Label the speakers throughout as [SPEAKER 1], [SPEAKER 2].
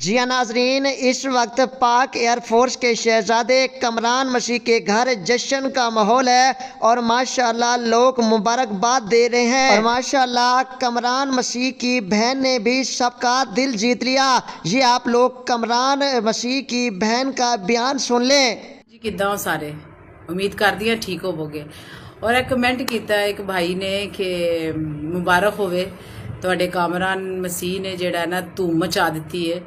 [SPEAKER 1] जी हाँ नाजरीन, इस वक्त पाक एयरफोर्स के शहजादे कमरान मसीह के घर जश्न का माहौल है और माशाल्लाह लोग मुबारकबाद दे रहे हैं। और माशाल्लाह कमरान मसीह की बहन ने भी सबका दिल जीत लिया। ये आप लोग कमरान मसीह की बहन का बयान सुन लें।
[SPEAKER 2] जी किदा हो सारे, उम्मीद करदी हां ठीक होवोगे। और एक कमेंट किया एक भाई ने कि मुबारक होवे तुहाडे कामरान मसीह ने जिहड़ा ना धूम मचा दी है,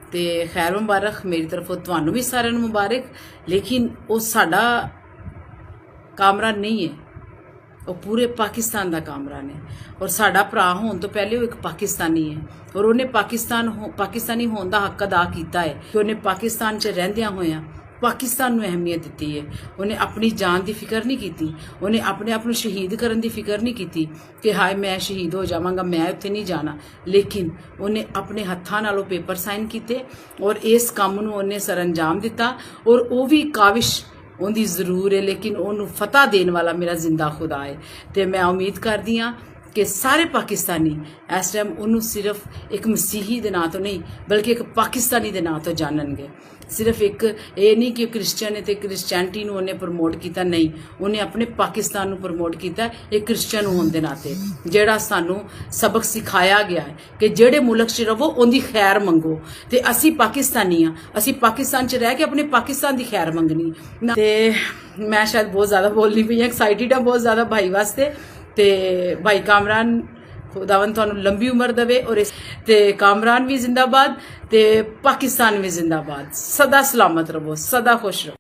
[SPEAKER 2] तो खैर मुबारक मेरी तरफों तुहानू भी सारिਆਂ ਨੂੰ मुबारक। लेकिन वो साडा कामरान नहीं है, वो पूरे पाकिस्तान का कामरान है। और साडा भरा होने तो पहले वो एक पाकिस्तानी है और उन्हें पाकिस्तानी होने का हक अदा किया है कि उन्हें पाकिस्तान च रहिंदियां होया पाकिस्तान में अहमियत दी है। उन्हें अपनी जान की फिक्र नहीं की, उन्हें अपने आप को शहीद करने की फिक्र नहीं की कि हाय मैं शहीद हो जावांगा, मैं उत्थे नहीं जाना। लेकिन उन्हें अपने हत्थां नालों पेपर साइन किए और इस काम नूं उन्हें सरअंजाम दिता। और वो भी काविश उनकी जरूर है, लेकिन उन्होंने फतह देने वाला मेरा जिंदा खुदा है। तो मैं उम्मीद करदी हाँ कि सारे पाकिस्तानी इस टाइम उन्होंने सिर्फ एक मसीही के नां तो नहीं बल्कि एक पाकिस्तानी के नां तो जाननगे। सिर्फ एक ये नहीं कि क्रिश्चियन है तो क्रिश्चियनिटी नूं उन्हें प्रमोट किया, नहीं, उन्हें अपने पाकिस्तान नूं प्रमोट किया एक क्रिश्चियन होने के नाते, जिहड़ा सानू सबक सिखाया गया है कि जेड़े मुल्क च रवो उनकी खैर मंगो। तो असी पाकिस्तानी हाँ, असी पाकिस्तान च रह के अपने पाकिस्तान की खैर मंगनी। तो मैं शायद बहुत ज़्यादा बोलनी पई, एक्साइटेड हाँ बहुत ज़्यादा भाई वास्ते। ते भाई कामरान खुदावन तुहानू लंबी उम्र देवे और ते कामरान भी जिंदाबाद ते पाकिस्तान भी जिंदाबाद। सदा सलामत रहो, सदा खुश रहो।